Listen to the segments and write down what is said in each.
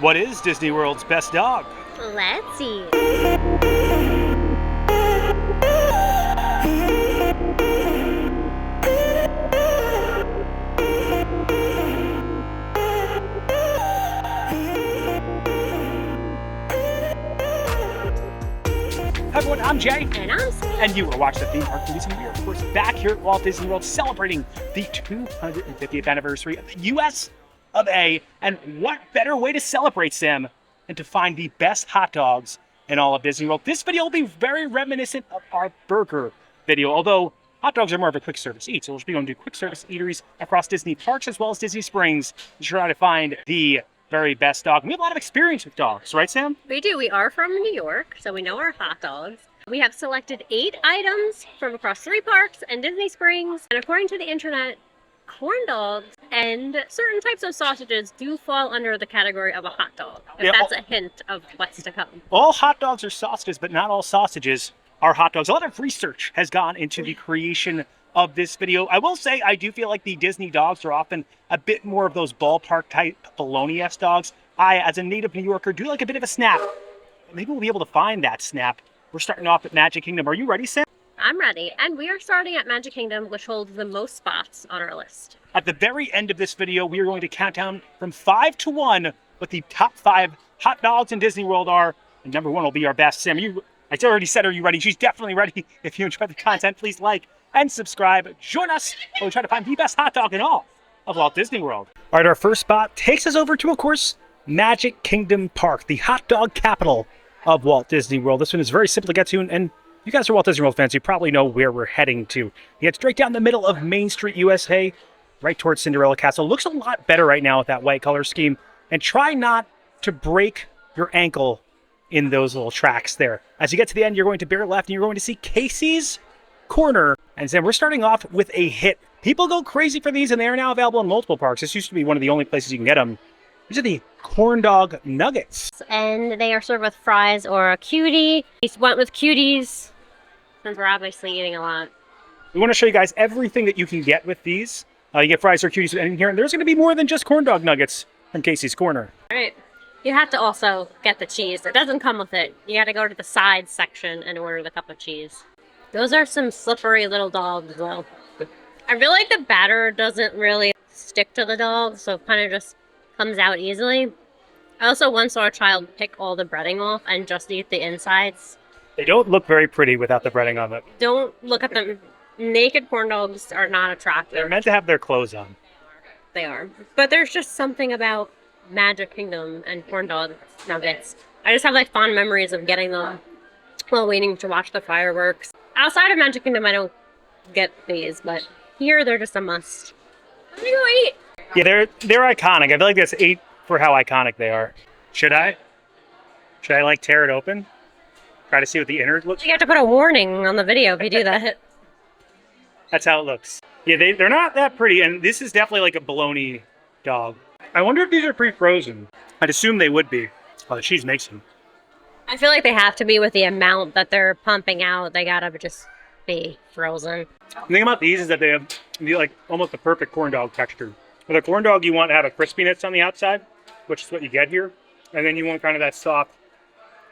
What is Disney World's best dog? Let's see. Hi everyone, I'm Jay. And I'm Steve. And you are watching the Theme Park Movies, and we are of course back here at Walt Disney World celebrating the 250th anniversary of the US of A. And what better way to celebrate, Sam, than to find the best hot dogs in all of Disney World. This video will be very reminiscent of our burger video, although hot dogs are more of a quick service eat. So we'll be going to do quick service eateries across Disney parks as well as Disney Springs to try to find the very best dog. We have a lot of experience with dogs, right, Sam? We do. We are from New York, so we know our hot dogs. We have selected 8 items from across 3 parks and Disney Springs. And according to the internet, corn dogs and certain types of sausages do fall under the category of a hot dog. If that's a hint of what's to come. All hot dogs are sausages, but not all sausages are hot dogs. A lot of research has gone into the creation of this video. I will say I do feel like the Disney dogs are often a bit more of those ballpark type bologna-esque dogs. I, as a native New Yorker, do like a bit of a snap. Maybe we'll be able to find that snap. We're starting off at Magic Kingdom. Are you ready, Sam? I'm ready. And we are starting at Magic Kingdom, which holds the most spots on our list. At the very end of this video, we are going to count down from 5 to 1 what the top 5 hot dogs in Disney World are. And number 1 will be our best. Sam, I already said, are you ready? She's definitely ready. If you enjoy the content, please like and subscribe. Join us while we try to find the best hot dog in all of Walt Disney World. All right, our first spot takes us over to, of course, Magic Kingdom Park, the hot dog capital of Walt Disney World. This one is very simple to get to, and you guys are Walt Disney World fans, you probably know where we're heading to. You get straight down the middle of Main Street, USA, right towards Cinderella Castle. Looks a lot better right now with that white color scheme. And try not to break your ankle in those little tracks there. As you get to the end, you're going to bear left, and you're going to see Casey's Corner. And then we're starting off with a hit. People go crazy for these, and they are now available in multiple parks. This used to be one of the only places you can get them. These are the corn dog nuggets. And they are served with fries or a cutie. We went with cuties since we're obviously eating a lot. We want to show you guys everything that you can get with these. You get fries or cuties in here, and there's going to be more than just corn dog nuggets from Casey's Corner. All right. You have to also get the cheese. It doesn't come with it. You got to go to the side section and order the cup of cheese. Those are some slippery little dogs, though. I feel like the batter doesn't really stick to the dog, so it kind of just comes out easily. I also once saw a child pick all the breading off and just eat the insides. They don't look very pretty without the breading on them. Don't look at them. Naked corn dogs are not attractive. They're meant to have their clothes on. They are. But there's just something about Magic Kingdom and corn dog nuggets. I just have like fond memories of getting them while waiting to watch the fireworks. Outside of Magic Kingdom, I don't get these, but here they're just a must. I'm gonna go eat. Yeah, they're iconic. I feel like that's 8 for how iconic they are. Should I like tear it open? Try to see what the innard looks like? You have to put a warning on the video if you do that. That's how it looks. Yeah, they're not that pretty, and this is definitely like a bologna dog. I wonder if these are pre-frozen. I'd assume they would be. Oh, the cheese makes them. I feel like they have to be with the amount that they're pumping out. They gotta just be frozen. The thing about these is that they have like almost a perfect corn dog texture. With a corn dog, you want to have a crispiness on the outside, which is what you get here. And then you want kind of that soft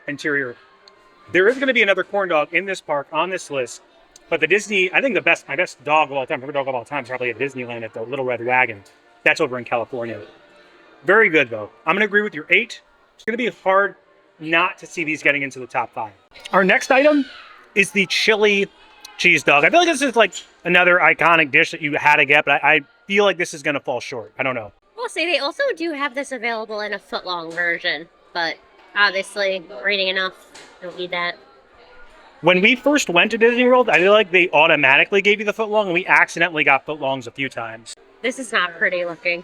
interior. There is going to be another corn dog in this park on this list. But the Disney, I think my best dog of all time, favorite dog of all time, is probably at Disneyland at the Little Red Wagon. That's over in California. Very good, though. I'm going to agree with your 8. It's going to be hard not to see these getting into the top 5. Our next item is the chili cheese dog. I feel like this is like another iconic dish that you had to get, but I feel like this is going to fall short. I don't know. We'll see. They also do have this available in a foot-long version, but obviously, we're eating enough. Don't need that. When we first went to Disney World, I feel like they automatically gave you the footlong, and we accidentally got footlongs a few times. This is not pretty looking.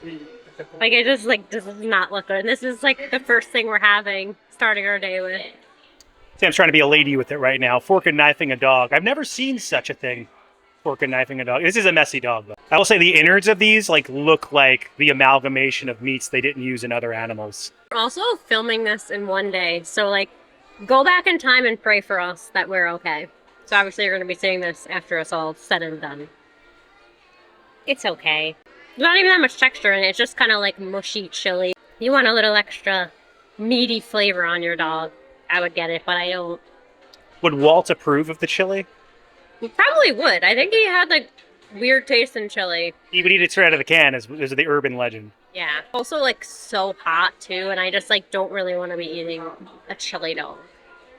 Like, it just, like, this does not look good. And this is, like, the first thing we're having, starting our day with. Sam's trying to be a lady with it right now. Fork and knifing a dog. I've never seen such a thing. Fork and knifing a dog. This is a messy dog, though. I will say the innards of these, like, look like the amalgamation of meats they didn't use in other animals. We're also filming this in one day, so, like, go back in time and pray for us that we're okay. So obviously you're going to be seeing this after it's all said and done. It's okay. There's not even that much texture in it. It's just kind of like mushy chili. You want a little extra meaty flavor on your dog, I would get it, but I don't. Would Walt approve of the chili? He probably would. I think he had like weird taste in chili. He would eat it straight out of the can, as the urban legend. Yeah. Also like so hot too, and I just like don't really want to be eating a chili dog.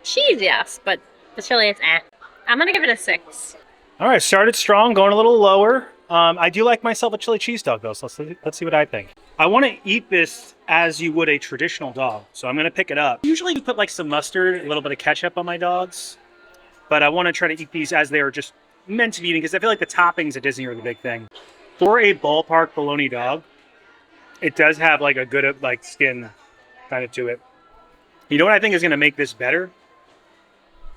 Cheese, yes, but the chili is eh. I'm gonna give it a 6. All right, started strong, going a little lower. I do like myself a chili cheese dog though, so let's see what I think. I want to eat this as you would a traditional dog, so I'm gonna pick it up. Usually you put like some mustard, a little bit of ketchup on my dogs, but I want to try to eat these as they are just meant to be eaten, because I feel like the toppings at Disney are the big thing. For a ballpark bologna dog, it does have like a good like skin kind of to it. You know what I think is gonna make this better?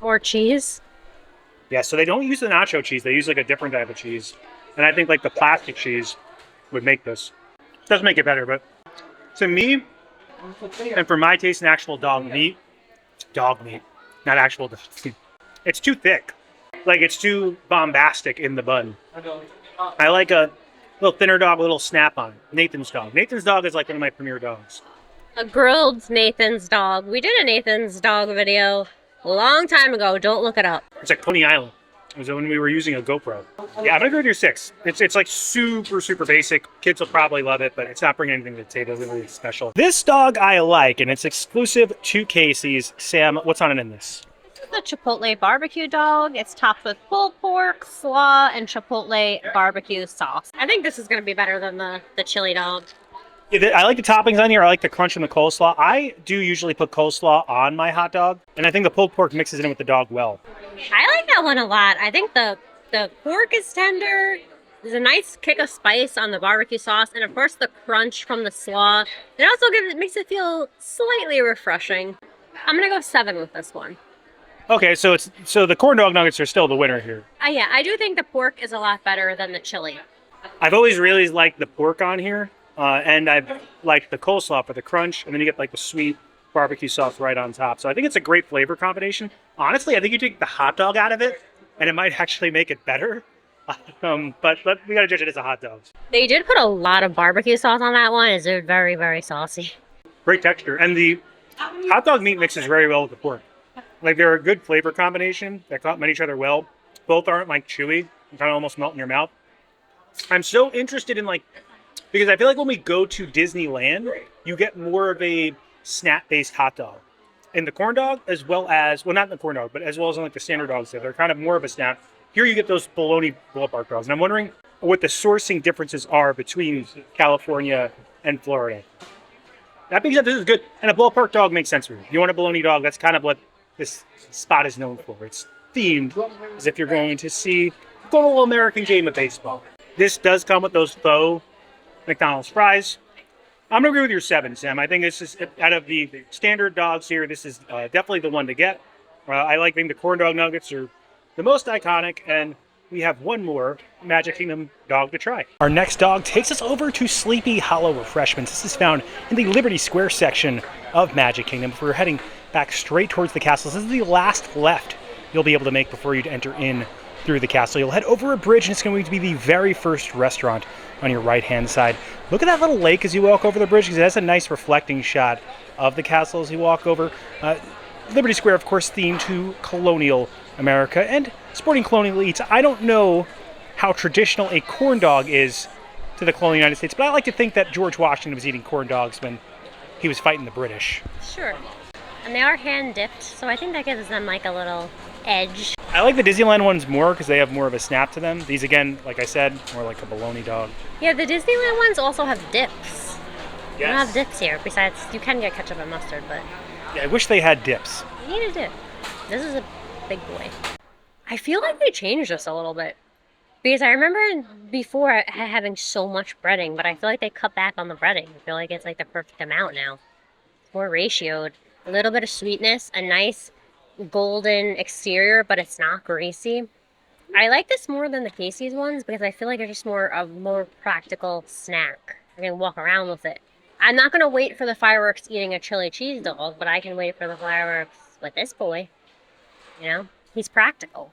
More cheese? Yeah, so they don't use the nacho cheese. They use like a different type of cheese. And I think like the plastic cheese would make this. It does make it better, but to me, and for my taste in actual dog meat, not actual dog meat, it's too thick. Like it's too bombastic in the bun. I like a little thinner dog, a little snap on it. Nathan's dog. Nathan's dog is like one of my premier dogs. A grilled Nathan's dog. We did a Nathan's dog video a long time ago. Don't look it up. It's like Coney Island. It was when we were using a GoPro. Yeah, I'm gonna go with your 6. It's like super basic. Kids will probably love it, but it's not bringing anything to the table really special. This dog I like, and it's exclusive to Casey's. Sam, what's on it in this? The Chipotle barbecue dog. It's topped with pulled pork, slaw, and Chipotle barbecue sauce. I think this is going to be better than the chili dog. Yeah, I like the toppings on here. I like the crunch and the coleslaw. I do usually put coleslaw on my hot dog, and I think the pulled pork mixes it in with the dog well. I like that one a lot. I think the pork is tender. There's a nice kick of spice on the barbecue sauce, and of course the crunch from the slaw. It also makes it feel slightly refreshing. I'm going to go 7 with this one. Okay, so the corn dog nuggets are still the winner here. Yeah, I do think the pork is a lot better than the chili. I've always really liked the pork on here, and I've liked the coleslaw for the crunch, and then you get like the sweet barbecue sauce right on top. So I think it's a great flavor combination. Honestly, I think you take the hot dog out of it, and it might actually make it better. But we gotta judge it as a hot dog. They did put a lot of barbecue sauce on that one. It's very, very saucy. Great texture, and the hot dog meat mixes very well with the pork. Like they're a good flavor combination that complement each other well. Both aren't like chewy and kind of almost melt in your mouth. I'm so interested in because I feel like when we go to Disneyland, you get more of a snap-based hot dog. In the corn dog, as well as, well, not in the corn dog, but as well as in like the standard dogs, they're kind of more of a snap. Here you get those bologna ballpark dogs. And I'm wondering what the sourcing differences are between California and Florida. That being said, this is good. And a ballpark dog makes sense for you. You want a bologna dog, that's kind of what this spot is known for. It's themed as if you're going to see a total American game of baseball. This does come with those faux McDonald's fries. I'm going to agree with your 7, Sam. I think this is, out of the standard dogs here, this is definitely the one to get. I think the corn dog nuggets are the most iconic, and we have one more Magic Kingdom dog to try. Our next dog takes us over to Sleepy Hollow Refreshments. This is found in the Liberty Square section of Magic Kingdom. If we're heading back straight towards the castle, this is the last left you'll be able to make before you enter in through the castle. You'll head over a bridge, and it's going to be the very first restaurant on your right-hand side. Look at that little lake as you walk over the bridge, because it has a nice reflecting shot of the castle as you walk over. Liberty Square, of course, themed to colonial America and sporting colonial eats. I don't know how traditional a corn dog is to the colonial United States, but I like to think that George Washington was eating corn dogs when he was fighting the British. Sure. And they are hand-dipped, so I think that gives them like a little edge. I like the Disneyland ones more because they have more of a snap to them. These, again, like I said, more like a bologna dog. Yeah, the Disneyland ones also have dips. Yes. You don't have dips here. Besides, you can get ketchup and mustard, but Yeah, I wish they had dips. you need a dip. This is a big boy. I feel like they changed this a little bit. Because I remember before having so much breading, but I feel like they cut back on the breading. I feel like it's like the perfect amount now. It's more ratioed. A little bit of sweetness, a nice golden exterior, but it's not greasy. I like this more than the Casey's ones because I feel like it's just more practical snack. I can walk around with it. I'm not going to wait for the fireworks eating a chili cheese dog, but I can wait for the fireworks with this boy. You know? He's practical.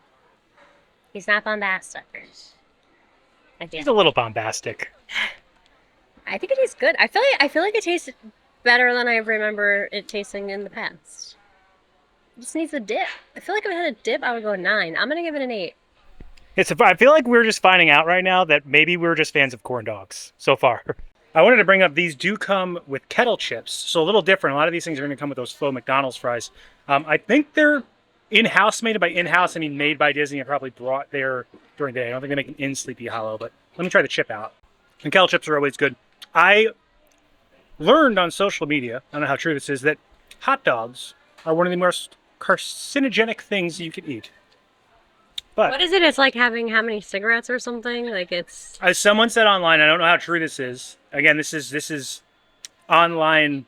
He's not bombastic. He's a little bombastic. I think it tastes good. I feel like it tastes better than I remember it tasting in the past. It just needs a dip. I feel like if I had a dip, I would go 9. I'm gonna give it an 8. I feel like we're just finding out right now that maybe we're just fans of corn dogs so far. I wanted to bring up, these do come with kettle chips, so a little different. A lot of these things are going to come with those faux McDonald's fries. I think they're in-house made. By in-house, I mean made by Disney and probably brought there during the day. I don't think they make an in Sleepy Hollow, but let me try the chip out. And kettle chips are always good. I learned on social media, I don't know how true this is, that hot dogs are one of the most carcinogenic things you can eat. But what is it? It's like having how many cigarettes or something? Like it's... As someone said online, I don't know how true this is. Again, this is online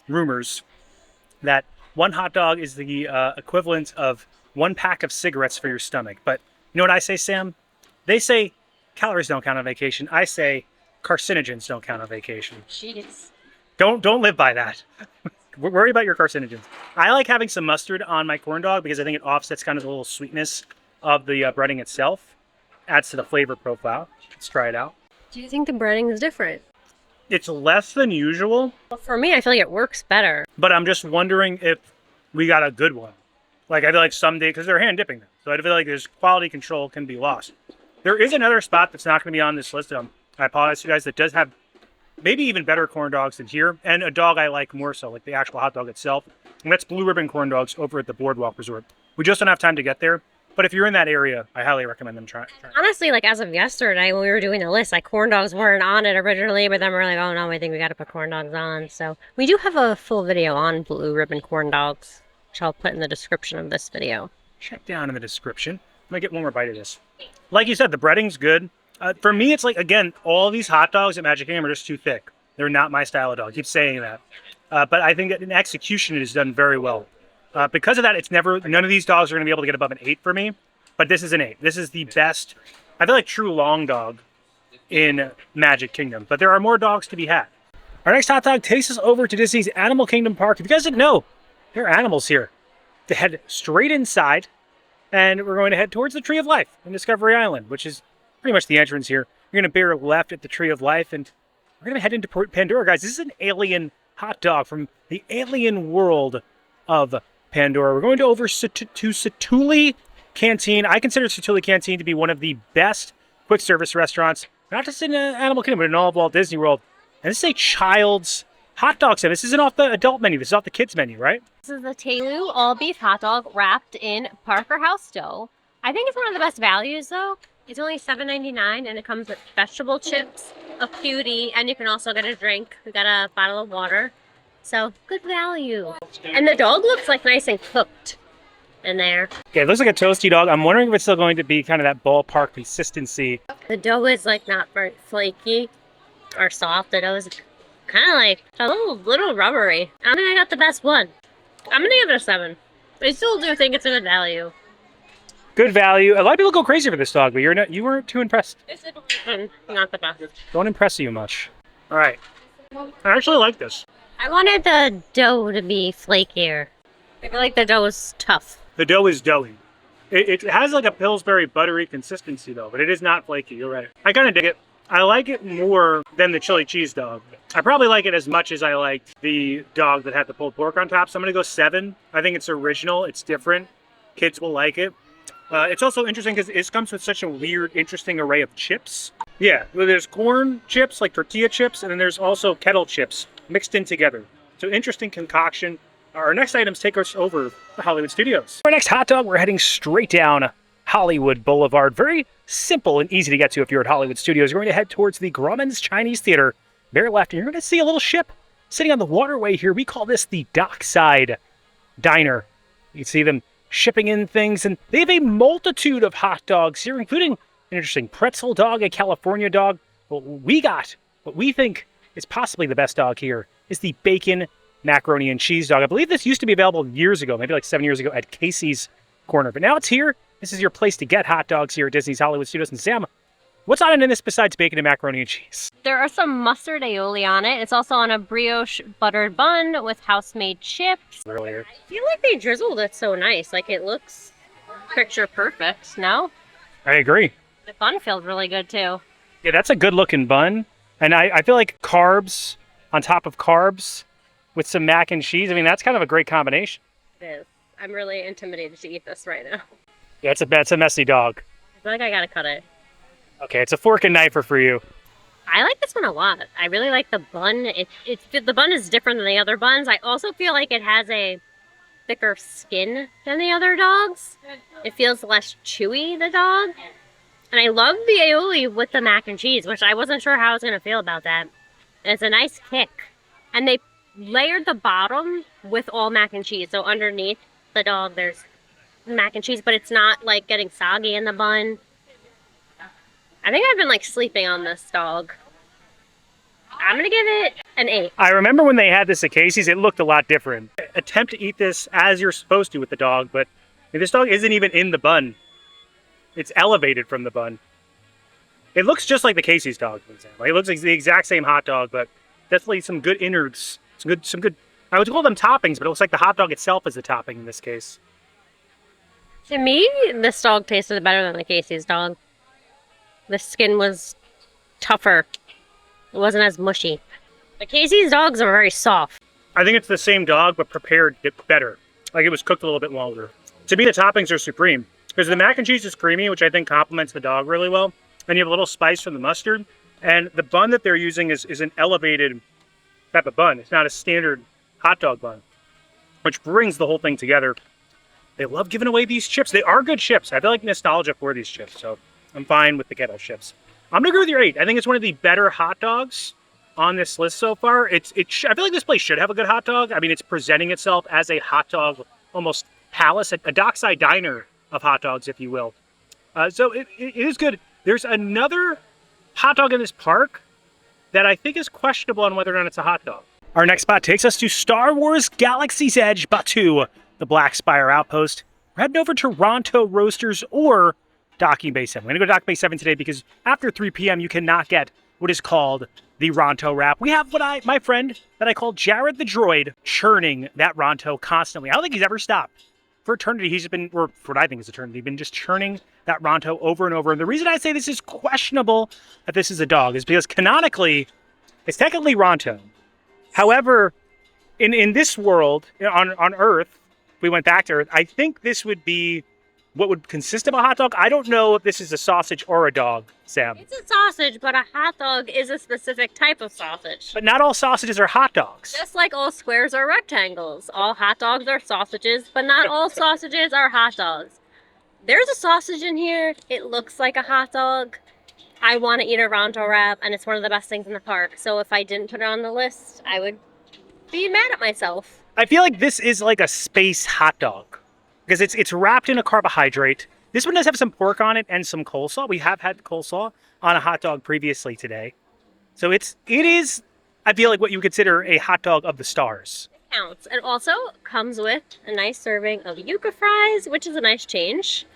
rumors that one hot dog is the equivalent of 1 pack of cigarettes for your stomach. But you know what I say, Sam? They say calories don't count on vacation. I say carcinogens don't count on vacation. Jeez. Don't live by that. Worry about your carcinogens. I like having some mustard on my corn dog because I think it offsets kind of the little sweetness of the breading itself. Adds to the flavor profile. Let's try it out. Do you think the breading is different? It's less than usual. Well, for me, I feel like it works better. But I'm just wondering if we got a good one. Like, I feel like someday, because they're hand dipping them, so I feel like there's quality control can be lost. There is another spot that's not going to be on this list. I apologize to you guys, that does have maybe even better corn dogs than here, and a dog I like more so, like the actual hot dog itself. And that's Blue Ribbon Corn Dogs over at the Boardwalk Resort. We just don't have time to get there, but if you're in that area, I highly recommend them try. Honestly, like as of yesterday when we were doing the list, like corn dogs weren't on it originally, but then we're like, oh no, I think we got to put corn dogs on. So we do have a full video on Blue Ribbon Corn Dogs, which I'll put in the description of this video. Check down in the description. I'm gonna get one more bite of this. Like you said, the breading's good. For me, it's like, again, all these hot dogs at Magic Kingdom are just too thick. They're not my style of dog. I keep saying that. But I think that in execution, it is done very well. Because of that, none of these dogs are going to be able to get above an 8 for me. But this is an 8. This is the best, I feel like, true long dog in Magic Kingdom. But there are more dogs to be had. Our next hot dog takes us over to Disney's Animal Kingdom Park. If you guys didn't know, there are animals here. To head straight inside, and we're going to head towards the Tree of Life in Discovery Island, which is pretty much the entrance here. You're going to bear left at the Tree of Life, and we're going to head into Pandora, guys. This is an alien hot dog from the alien world of Pandora. We're going to to Satu'li Canteen. I consider Satu'li Canteen to be one of the best quick service restaurants, not just in Animal Kingdom, but in all of Walt Disney World. And this is a child's hot dog stand. This isn't off the adult menu. This is off the kids menu, right? This is the Telu all-beef hot dog wrapped in Parker House dough. I think it's one of the best values, though. It's only $7.99, and it comes with vegetable chips, a cutie, and you can also get a drink. We got a bottle of water. So, good value. And the dog looks like nice and cooked in there. Okay, it looks like a toasty dog. I'm wondering if it's still going to be kind of that ballpark consistency. The dough is like not very flaky or soft. The dough is kind of like a little rubbery. I think I got the best one. I'm gonna give it a 7. I still do think it's a good value. Good value. A lot of people go crazy for this dog, but you weren't too impressed. It's not the best. Don't impress you much. All right. I actually like this. I wanted the dough to be flakier. I feel like the dough is tough. The dough is doughy. It has like a Pillsbury buttery consistency though, but it is not flaky. You're right. I kind of dig it. I like it more than the chili cheese dog. I probably like it as much as I liked the dog that had the pulled pork on top. So I'm going to go 7. I think it's original. It's different. Kids will like it. It's also interesting because it comes with such a weird, interesting array of chips. Yeah, well, there's corn chips, like tortilla chips, and then there's also kettle chips mixed in together. So interesting concoction. Our next items take us over to Hollywood Studios. Our next hot dog, we're heading straight down Hollywood Boulevard. Very simple and easy to get to if you're at Hollywood Studios. You're going to head towards the Grauman's Chinese Theater. Very left, and you're going to see a little ship sitting on the waterway here. We call this the Dockside Diner. You can see them shipping in things, and they have a multitude of hot dogs here, including an interesting pretzel dog, a California dog. What we got, what we think is possibly the best dog here, is the bacon macaroni and cheese dog. I believe this used to be available years ago, maybe like 7 years ago at Casey's Corner, but now it's here. This is your place to get hot dogs here at Disney's Hollywood Studios. And Sam, what's on it in this besides bacon and macaroni and cheese? There are some mustard aioli on it. It's also on a brioche buttered bun with house-made chips. Earlier. I feel like they drizzled it so nice. Like it looks picture perfect, no? I agree. The bun feels really good too. Yeah, that's a good looking bun. And I feel like carbs on top of carbs with some mac and cheese. I mean, that's kind of a great combination. It is. I'm really intimidated to eat this right now. Yeah, it's a messy dog. I feel like I gotta cut it. Okay, it's a fork and knife for you. I like this one a lot. I really like the bun. The bun is different than the other buns. I also feel like it has a thicker skin than the other dogs. It feels less chewy, the dog. And I love the aioli with the mac and cheese, which I wasn't sure how I was going to feel about that. And it's a nice kick. And they layered the bottom with all mac and cheese. So underneath the dog, there's mac and cheese, but it's not like getting soggy in the bun. I think I've been like sleeping on this dog. I'm gonna give it an 8. I remember when they had this at Casey's, it looked a lot different. Attempt to eat this as you're supposed to with the dog, but this dog isn't even in the bun. It's elevated from the bun. It looks just like the Casey's dog, for example. It looks like the exact same hot dog, but definitely some good innards. Some good. I would call them toppings, but it looks like the hot dog itself is the topping in this case. To me, this dog tasted better than the Casey's dog. The skin was tougher. It wasn't as mushy. The Casey's dogs are very soft. I think it's the same dog, but prepared better. Like it was cooked a little bit longer. To me, the toppings are supreme. Because the mac and cheese is creamy, which I think complements the dog really well. And you have a little spice from the mustard. And the bun that they're using is an elevated type of bun. It's not a standard hot dog bun, which brings the whole thing together. They love giving away these chips. They are good chips. I feel like nostalgia for these chips, so I'm fine with the kettle chips. I'm gonna agree with your 8. I think it's one of the better hot dogs on this list so far. I feel like this place should have a good hot dog. I mean, it's presenting itself as a hot dog, almost palace, a Dockside Diner of hot dogs, if you will. So it is good. There's another hot dog in this park that I think is questionable on whether or not it's a hot dog. Our next spot takes us to Star Wars Galaxy's Edge, Batuu, the Black Spire Outpost. We're heading over to Ronto Roasters or Docking Bay 7. We're going to go to Docking Bay 7 today because after 3 p.m. you cannot get what is called the Ronto wrap. We have my friend that I call Jared the Droid churning that Ronto constantly. I don't think he's ever stopped. For eternity, he's been, or for what I think is eternity, been just churning that Ronto over and over. And the reason I say this is questionable that this is a dog is because canonically, it's technically Ronto. However, in this world, on Earth, if we went back to Earth, I think this would be what would consist of a hot dog. I don't know if this is a sausage or a dog, Sam. It's a sausage, but a hot dog is a specific type of sausage. But not all sausages are hot dogs. Just like all squares are rectangles. All hot dogs are sausages, but not all sausages are hot dogs. There's a sausage in here. It looks like a hot dog. I want to eat a Ronto wrap, and it's one of the best things in the park. So if I didn't put it on the list, I would be mad at myself. I feel like this is like a space hot dog because it's wrapped in a carbohydrate. This one does have some pork on it and some coleslaw. We have had coleslaw on a hot dog previously today. So it is, I feel like what you would consider a hot dog of the stars. It counts. It also comes with a nice serving of yuca fries, which is a nice change.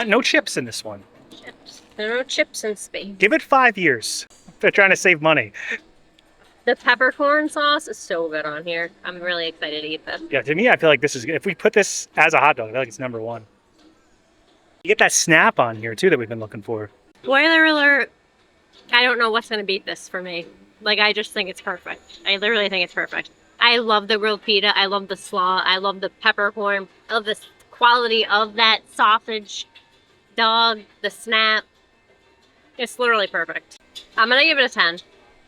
No chips in this one. Chips. There are no chips in space. Give it 5 years. They're trying to save money. The peppercorn sauce is so good on here. I'm really excited to eat this. Yeah, to me, I feel like this is, if we put this as a hot dog, I feel like it's number 1. You get that snap on here, too, that we've been looking for. Spoiler alert, I don't know what's going to beat this for me. Like, I just think it's perfect. I literally think it's perfect. I love the grilled pita. I love the slaw. I love the peppercorn. I love the quality of that sausage dog, the snap. It's literally perfect. I'm going to give it a 10.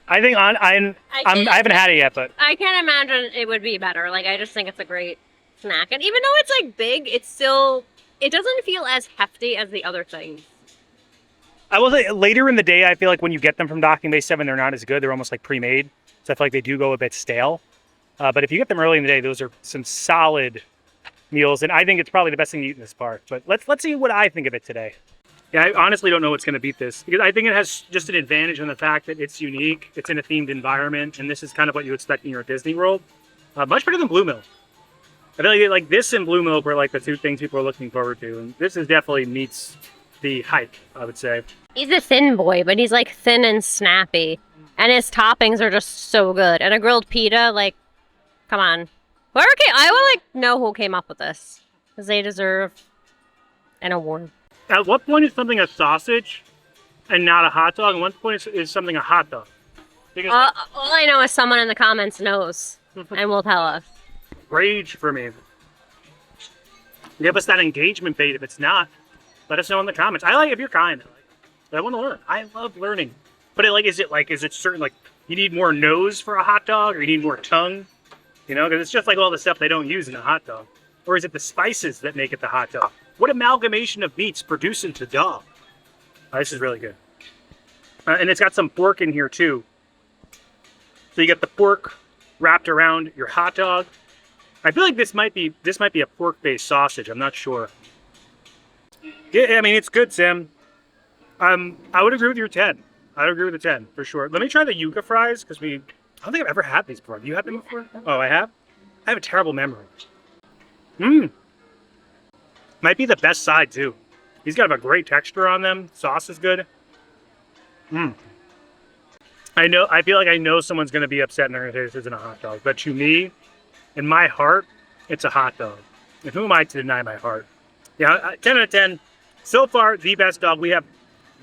I think I haven't had it yet, but I can't imagine it would be better. Like, I just think it's a great snack. And even though it's like big, it doesn't feel as hefty as the other things. I will say later in the day, I feel like when you get them from Docking Bay 7, they're not as good. They're almost like pre-made. So I feel like they do go a bit stale. But if you get them early in the day, those are some solid meals. And I think it's probably the best thing to eat in this park. But let's see what I think of it today. Yeah, I honestly don't know what's going to beat this. Because I think it has just an advantage in the fact that it's unique. It's in a themed environment. And this is kind of what you expect when you're at Disney World. Much better than Blue Mill. I feel like this and Blue Mill were like the two things people are looking forward to. And this is definitely meets the hype, I would say. He's a thin boy, but he's like thin and snappy. And his toppings are just so good. And a grilled pita, like, come on. I would like know who came up with this. Because they deserve an award. At what point is something a sausage and not a hot dog? And what point is something a hot dog? Because all I know is someone in the comments knows. and will tell us. Rage for me. Give us that engagement bait. If it's not, let us know in the comments. I like if you're kind. I want to learn. I love learning. But is it certain, like, you need more nose for a hot dog, or you need more tongue? You know, because it's just like all the stuff they don't use in a hot dog. Or is it the spices that make it the hot dog? What amalgamation of meats produce into dog? Oh, this is really good. And it's got some pork in here too. So you get the pork wrapped around your hot dog. I feel like this might be a pork-based sausage. I'm not sure. Yeah, I mean, it's good, Sam. I would agree with your 10. I would agree with the 10 for sure. Let me try the yuca fries because I don't think I've ever had these before. Have you had them before? Oh, I have? I have a terrible memory. Might be the best side too. These got a great texture on them. Sauce is good. I feel like I know someone's going to be upset and they're going to say this isn't a hot dog. But to me, in my heart, it's a hot dog. And who am I to deny my heart? Yeah, 10 out of 10. So far, the best dog. We have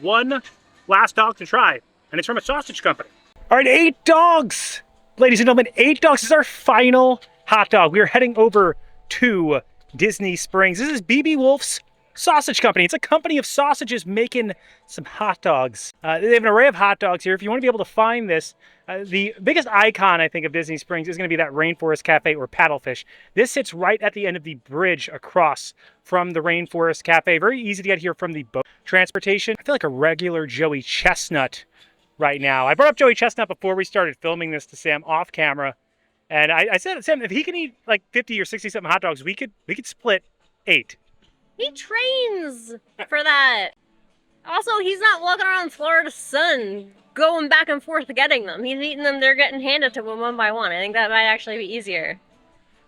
one last dog to try, and it's from a sausage company. All right, 8 dogs. Ladies and gentlemen, 8 dogs is our final hot dog. We are heading over to Disney Springs. This is BB Wolf's Sausage Company. It's a company of sausages making some hot dogs. They have an array of hot dogs here. If you want to be able to find this, the biggest icon, I think, of Disney Springs is going to be that Rainforest Cafe or Paddlefish. This sits right at the end of the bridge across from the Rainforest Cafe. Very easy to get here from the boat transportation. I feel like a regular Joey Chestnut right now. I brought up Joey Chestnut before we started filming this to Sam off camera. And I said, Sam, if he can eat like 50 or 60 something hot dogs, we could split 8. He trains for that. Also, he's not walking around Florida sun going back and forth getting them. He's eating them, they're getting handed to him one by one. I think that might actually be easier.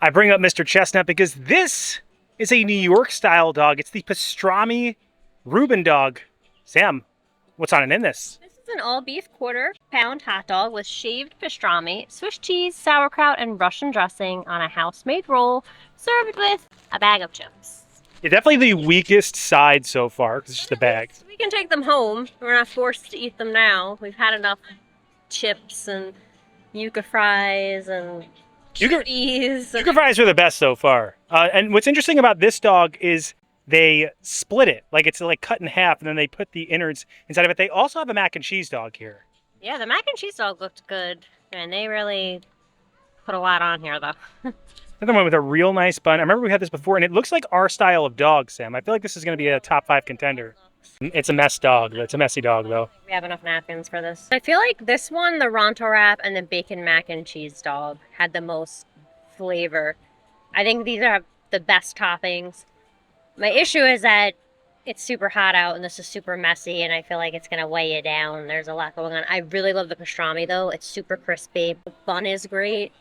I bring up Mr. Chestnut because this is a New York style dog. It's the pastrami Reuben dog. Sam, what's on it in this? This is an all-beef quarter-pound hot dog with shaved pastrami, Swiss cheese, sauerkraut, and Russian dressing on a house-made roll, served with a bag of chips. Yeah, definitely the weakest side so far, because it's just a bag. We can take them home. We're not forced to eat them now. We've had enough chips and yuca fries and cuties. Yuca fries are the best so far. And what's interesting about this dog is they split it. Like, it's like cut in half, and then they put the innards inside of it. They also have a mac and cheese dog here. Yeah, the mac and cheese dog looked good. And they really put a lot on here, though. Another one with a real nice bun. I remember we had this before, and it looks like our style of dog, Sam. I feel like this is going to be a top 5 contender. It's a mess dog. It's a messy dog, though. We have enough napkins for this. I feel like this one, the Ronto wrap and the bacon mac and cheese dog, had the most flavor. I think these are the best toppings. My issue is that it's super hot out, and this is super messy, and I feel like it's going to weigh it down. There's a lot going on. I really love the pastrami, though. It's super crispy. The bun is great.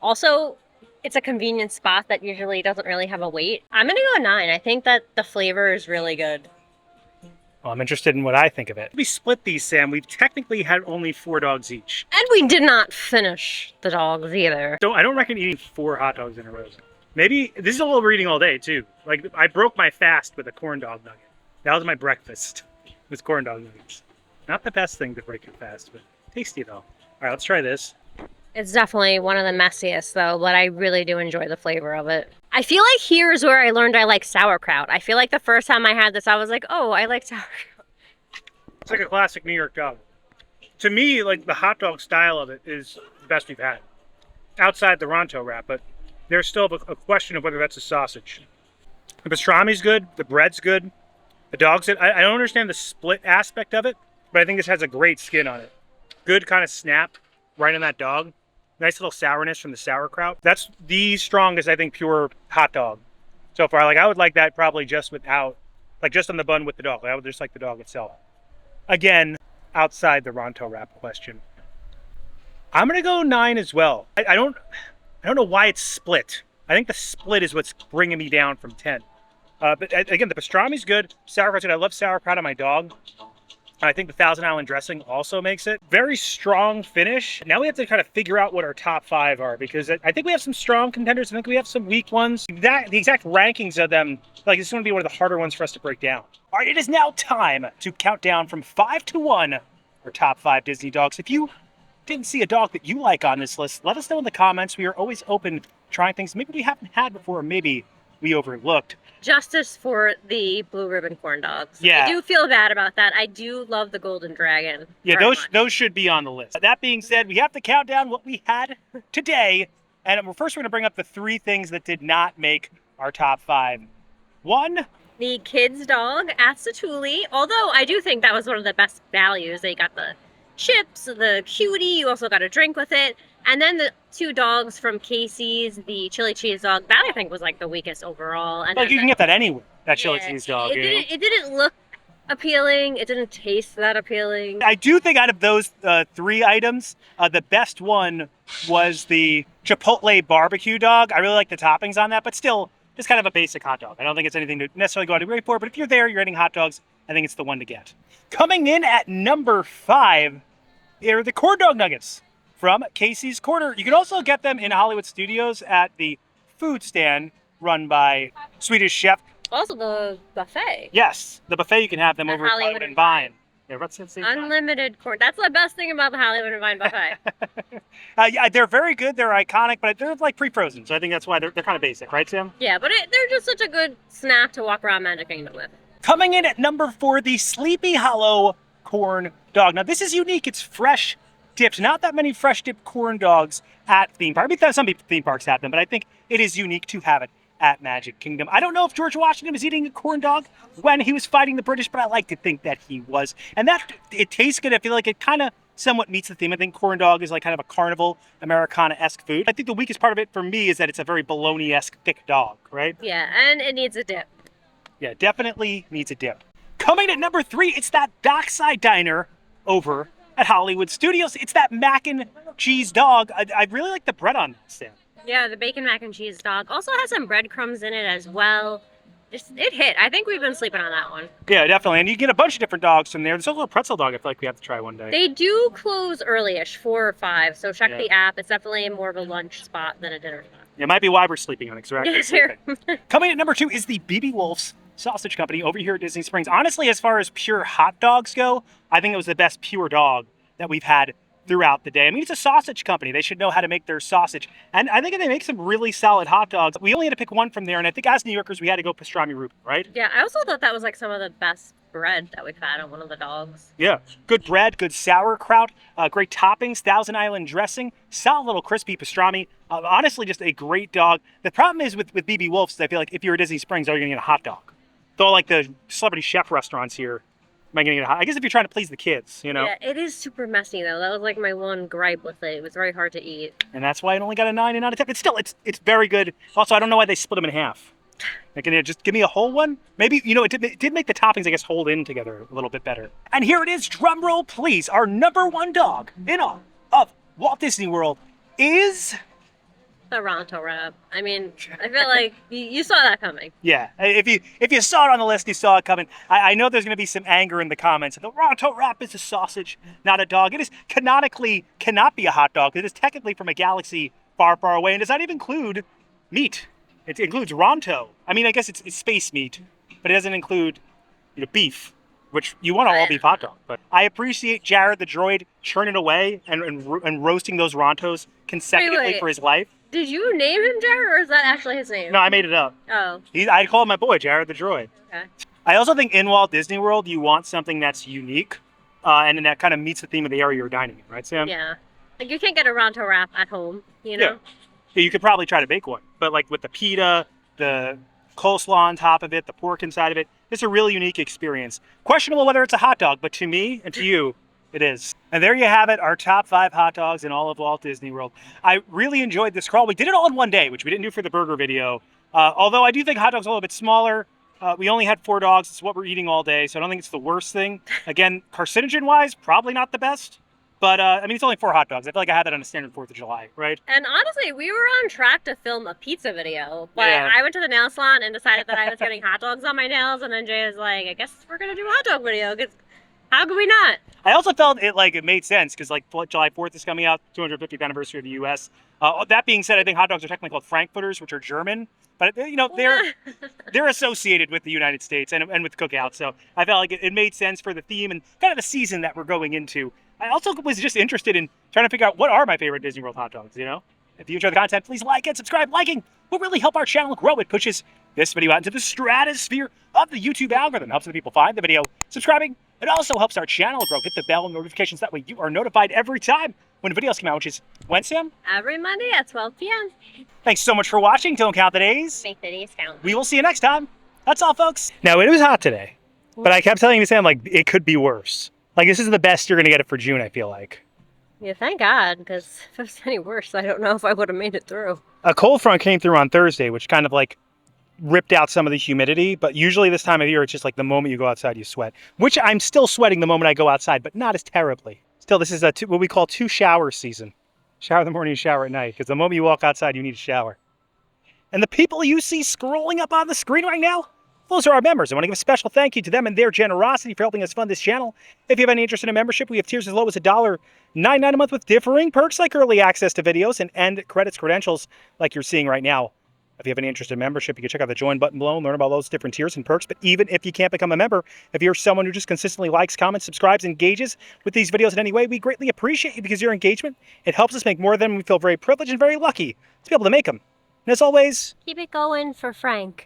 Also, it's a convenient spot that usually doesn't really have a wait. I'm going to go 9. I think that the flavor is really good. Well, I'm interested in what I think of it. We split these, Sam. We've technically had only 4 dogs each. And we did not finish the dogs either. So I don't reckon eating 4 hot dogs in a row. Maybe, this is all we're eating all day, too. Like, I broke my fast with a corn dog nugget. That was my breakfast, was corn dog nuggets. Not the best thing to break your fast, but tasty, though. All right, let's try this. It's definitely one of the messiest, though, but I really do enjoy the flavor of it. I feel like here's where I learned I like sauerkraut. I feel like the first time I had this, I was like, oh, I like sauerkraut. It's like a classic New York dog. To me, like, the hot dog style of it is the best we've had. Outside the Ronto wrap, but there's still a question of whether that's a sausage. The pastrami's good, the bread's good, the dog's good. I don't understand the split aspect of it, but I think this has a great skin on it. Good kind of snap right on that dog. Nice little sourness from the sauerkraut. That's the strongest, I think, pure hot dog so far. Like, I would like that probably just without, like, just on the bun with the dog. Like, I would just like the dog itself. Again, outside the Ronto wrap question. I'm going to go 9 as well. I don't know why it's split. I think the split is what's bringing me down from 10. But again, the pastrami's good. Sauerkraut's good. I love sauerkraut on my dog. I think the Thousand Island dressing also makes it. Very strong finish. Now we have to kind of figure out what our top 5 are, because I think we have some strong contenders. I think we have some weak ones. The exact rankings of them, like, this is going to be one of the harder ones for us to break down. All right, it is now time to count down from 5 to 1 our top 5 Disney dogs. If you didn't see a dog that you like on this list, let us know in the comments. We are always open to trying things maybe we haven't had before, or maybe we overlooked. Justice for the blue ribbon corn dogs. Yeah. I do feel bad about that. I do love the golden dragon. Yeah, very much. those should be on the list. That being said, we have to count down what we had today. And first, we're going to bring up the 3 things that did not make our top 5. 1, the kids' dog at Satu'li. Although I do think that was one of the best values. They got the chips, the cutie. You also got a drink with it. And then the 2 dogs from Casey's, the chili cheese dog. That I think was like the weakest overall. And like you can get that anywhere. That chili yeah, cheese dog. It didn't look appealing. It didn't taste that appealing. I do think out of those 3 items, the best one was the Chipotle barbecue dog. I really like the toppings on that, but still, just kind of a basic hot dog. I don't think it's anything to necessarily go out of your way for, but if you're there, you're eating hot dogs, I think it's the one to get. Coming in at number 5 are the corn dog nuggets from Casey's Corner. You can also get them in Hollywood Studios at the food stand run by Swedish chef. Also the buffet. Yes, the buffet, you can have them At over at Hollywood Hollywood and Vine. Yeah, what's that? Unlimited corn. That's the best thing about the Hollywood and Vine buffet. Yeah, they're very good. They're iconic, but they're like pre-frozen, so I think that's why they're kind of basic, right, Sam? Yeah, but they're just such a good snack to walk around Magic Kingdom with. Coming in at number 4, the Sleepy Hollow corn dog. Now, this is unique. It's fresh dipped. Not that many fresh dipped corn dogs at theme parks. I mean, some theme parks have them, but I think it is unique to have it at Magic Kingdom. I don't know if George Washington was eating a corn dog when he was fighting the British, but I like to think that he was. And that it tastes good. I feel like it kind of somewhat meets the theme. I think corn dog is like kind of a carnival Americana-esque food. I think the weakest part of it for me is that it's a very bologna-esque thick dog, right? Yeah, and it needs a dip. Yeah, definitely needs a dip. Coming at number 3, it's that Dockside Diner over at Hollywood Studios. It's that mac and cheese dog. I really like the bread on this, Sam. Yeah, the bacon mac and cheese dog. Also has some breadcrumbs in it as well. It hit. I think we've been sleeping on that one. Yeah, definitely. And you get a bunch of different dogs from there. There's also a pretzel dog I feel like we have to try one day. They do close early-ish, 4 or 5, so check the app. It's definitely more of a lunch spot than a dinner spot. It might be why we're sleeping on it, because we're actually sleeping. Coming at number 2 is the BB Wolf's Sausage Company over here at Disney Springs. Honestly, as far as pure hot dogs go, I think it was the best pure dog that we've had throughout the day. I mean, it's a sausage company. They should know how to make their sausage. And I think they make some really solid hot dogs. We only had to pick one from there, and I think as New Yorkers, we had to go pastrami Reuben, right? Yeah, I also thought that was like some of the best bread that we've had on one of the dogs. Yeah, good bread, good sauerkraut, great toppings, Thousand Island dressing, solid little crispy pastrami. Honestly, just a great dog. The problem is with BB Wolf's is I feel like if you're at Disney Springs, are you going to get a hot dog? Though like the celebrity chef restaurants here, am I going to get a hot? I guess if you're trying to please the kids, you know? Yeah, it is super messy though. That was like my one gripe with it. It was very hard to eat. And that's why it only got a 9 out of 10. But still, it's very good. Also, I don't know why they split them in half. Like, just give me a whole one. Maybe, it did make the toppings, I guess, hold in together a little bit better. And here it is, drum roll, please. Our number 1 dog in all of Walt Disney World is The Ronto wrap. I mean, I feel like you saw that coming. Yeah, if you saw it on the list, you saw it coming. I know there's going to be some anger in the comments. The Ronto wrap is a sausage, not a dog. It is canonically cannot be a hot dog. It is technically from a galaxy far, far away and does not even include meat. It includes Ronto. I mean, I guess it's space meat, but it doesn't include beef, which you want an all beef hot dog. But I appreciate Jared the droid churning away and roasting those Rontos consecutively for his life. Did you name him Jared, or is that actually his name? No, I made it up. Oh. I call him my boy, Jared the droid. Okay. I also think in Walt Disney World, you want something that's unique, and that kind of meets the theme of the area you're dining in, right, Sam? Yeah. Like, you can't get a Ronto wrap at home, you know? Yeah, you could probably try to bake one, but like with the pita, the coleslaw on top of it, the pork inside of it, it's a really unique experience. Questionable whether it's a hot dog, but to me and to you, it is. And there you have it, our top 5 hot dogs in all of Walt Disney World. I really enjoyed this crawl. We did it all in one day, which we didn't do for the burger video. Although I do think hot dogs are a little bit smaller. We only had 4 dogs. It's what we're eating all day, so I don't think it's the worst thing. Again, carcinogen-wise, probably not the best. But, I mean, it's only 4 hot dogs. I feel like I had that on a standard 4th of July, right? And honestly, we were on track to film a pizza video. But Yeah. I went to the nail salon and decided that I was getting hot dogs on my nails. And then Jay was like, I guess we're going to do a hot dog video. Because how could we not? I also felt it made sense because July 4th is coming out, 250th anniversary of the U.S. That being said, I think hot dogs are technically called Frankfurters, which are German, but they're associated with the United States and with cookouts. So I felt like it made sense for the theme and kind of the season that we're going into I also was just interested in trying to figure out what are my favorite Disney World hot dogs, you know? If you enjoy the content, please like and subscribe. Liking will really help our channel grow. It pushes this video out into the stratosphere of the YouTube algorithm. Helps the people find the video. Subscribing, it also helps our channel grow. Hit the bell notifications. That way you are notified every time when videos come out, which is when, Sam? Every Monday at 12 p.m. Thanks so much for watching. Don't count the days. Make the days count. We will see you next time. That's all, folks. Now, it was hot today, but I kept telling you, Sam, like, it could be worse. Like, this is the best you're going to get it for June, I feel like. Yeah, thank God, because if it was any worse, I don't know if I would have made it through. A cold front came through on Thursday, which kind of like ripped out some of the humidity, but usually this time of year, it's just like the moment you go outside, you sweat, which I'm still sweating the moment I go outside, but not as terribly. Still, this is what we call 2 shower season. Shower in the morning, shower at night, because the moment you walk outside, you need a shower. And the people you see scrolling up on the screen right now, those are our members. I want to give a special thank you to them and their generosity for helping us fund this channel. If you have any interest in a membership, we have tiers as low as $1.99 a month with differing perks like early access to videos and end credits credentials like you're seeing right now. If you have any interest in membership, you can check out the join button below and learn about those different tiers and perks. But even if you can't become a member, if you're someone who just consistently likes, comments, subscribes, engages with these videos in any way, we greatly appreciate you because your engagement, it helps us make more of them. We feel very privileged and very lucky to be able to make them. And as always, Keep it going for Frank.